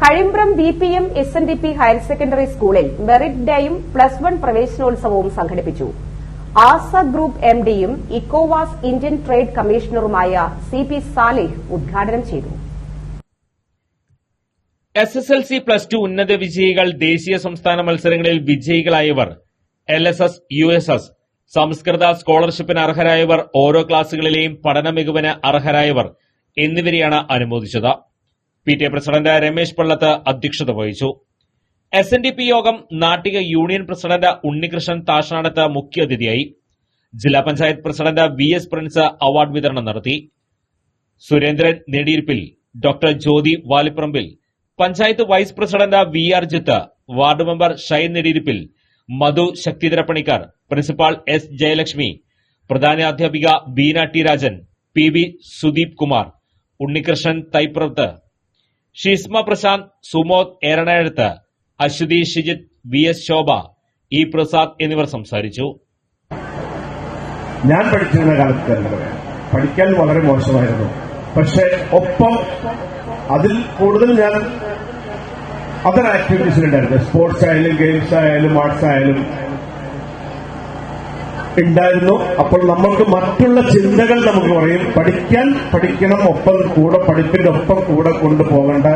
Kazhimbram VPM SNDP higher secondary സ്കൂളിൽ merit ഡേയും +1 പ്രവേശനോത്സവവും സംഘടിപ്പിച്ചു. ആസ ഗ്രൂപ്പ് MDയും ഇക്കോവാസ് ഇന്ത്യൻ ട്രേഡ് കമ്മീഷണറുമായ CP സാലിഹ് ഉദ്ഘാടനം ചെയ്തു. SSLC +2 ഉന്നത വിജയികൾ, ദേശീയ സംസ്ഥാന മത്സരങ്ങളിൽ വിജയികളായവർ, LSS, USS, സംസ്കൃത സ്കോളർഷിപ്പിന് അർഹരായവർ, ഓരോ ക്ലാസുകളിലെയും പഠന മികവിന് അർഹരായവർ എന്നിവരെയാണ് അനുമോദിച്ചത്. PTA പ്രസിഡന്റ് രമേശ് പള്ളത്ത് അധ്യക്ഷത വഹിച്ചു. SNDP യോഗം നാട്ടിക യൂണിയൻ പ്രസിഡന്റ് ഉണ്ണികൃഷ്ണൻ താഷാണത്ത് മുഖ്യാതിഥിയായി. ജില്ലാ panchayat president VS Prince award വിതരണം നടത്തി. Surendran Nediyirippil, doctor Jyothi Valipparambil, panchayat vice president VR Jith, ward member Shine Nediyirippil, Madhu Sakthidharappanicker, principal S Jayalakshmi, പ്രധാനാധ്യാപിക Beena T Rajan, PB Sudeep Kumar, Unnikrishnan Thaiprath, Sheesma Prashanth, Sumod Eranazhath, Aswathi Shijith, VS Shobha, E Prasad എന്നിവർ സംസാരിച്ചു. ഞാൻ പഠിച്ചിരുന്ന കാലത്ത് പഠിക്കാൻ വളരെ മോശമായിരുന്നു. പക്ഷെ ഒപ്പം അതിൽ കൂടുതൽ ഞാൻ അതർ ആക്ടിവിറ്റീസിലുണ്ടായിരുന്നു. സ്പോർട്സ് ആയാലും ഗെയിംസ് ആയാലും ആർട്സ് ആയാലും ഉണ്ടായിരുന്നു. അപ്പോൾ നമ്മൾക്ക് മറ്റുള്ള ചിന്തകൾ നമുക്ക് പറയും. പഠിക്കണം, ഒപ്പം കൂടെ പഠിപ്പിന്റെ ഒപ്പം കൂടെ കൊണ്ടുപോകേണ്ട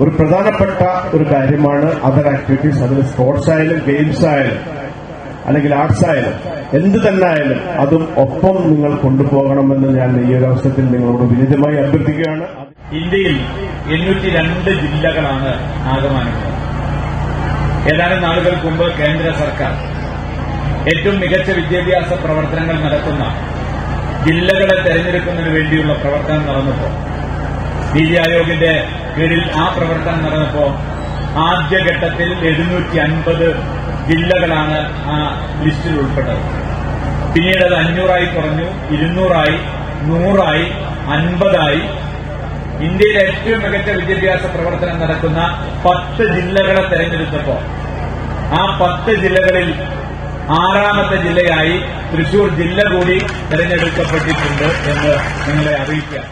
ഒരു പ്രധാനപ്പെട്ട ഒരു കാര്യമാണ് അതർ ആക്ടിവിറ്റീസ്. അതിൽ സ്പോർട്സ് ആയാലും ഗെയിംസ് ആയാലും അല്ലെങ്കിൽ ആർട്സ് ആയാലും എന്ത് തന്നെ ആയാലും അതും ഒപ്പം നിങ്ങൾ കൊണ്ടുപോകണമെന്ന് ഞാൻ ഈ ഒരു അവസരത്തിൽ നിങ്ങളോട് വിനീതമായി അഭ്യർത്ഥിക്കുകയാണ്. ഇന്ത്യയിൽ 802 ജില്ലകളാണ് ആകമാനമുള്ളത്. ഏതാനും നാളുകൾക്ക് മുമ്പ് കേന്ദ്ര സർക്കാർ ഏറ്റവും മികച്ച വിദ്യാഭ്യാസ പ്രവർത്തനങ്ങൾ നടത്തുന്ന ജില്ലകളെ തെരഞ്ഞെടുക്കുന്നതിന് വേണ്ടിയുള്ള പ്രവർത്തനം നടന്നപ്പോൾ, നീതി ആയോഗിന്റെ കീഴിൽ ആ പ്രവർത്തനം നടന്നപ്പോൾ ആദ്യഘട്ടത്തിൽ 750 ജില്ലകളാണ് ആ ലിസ്റ്റിൽ ഉൾപ്പെട്ടത്. പിന്നീട് അത് 500 കുറഞ്ഞു, 200 100 50 ഇന്ത്യയിലെ ഏറ്റവും മികച്ച വിദ്യാഭ്യാസ പ്രവർത്തനം നടക്കുന്ന 10 ജില്ലകളെ തെരഞ്ഞെടുത്തപ്പോൾ ആ 10 ജില്ലകളിൽ 6ാമത്തെ ജില്ലയായി തൃശൂർ ജില്ല കൂടി തെരഞ്ഞെടുക്കപ്പെട്ടിട്ടുണ്ട് എന്ന് നിങ്ങളെ അറിയിക്കാം.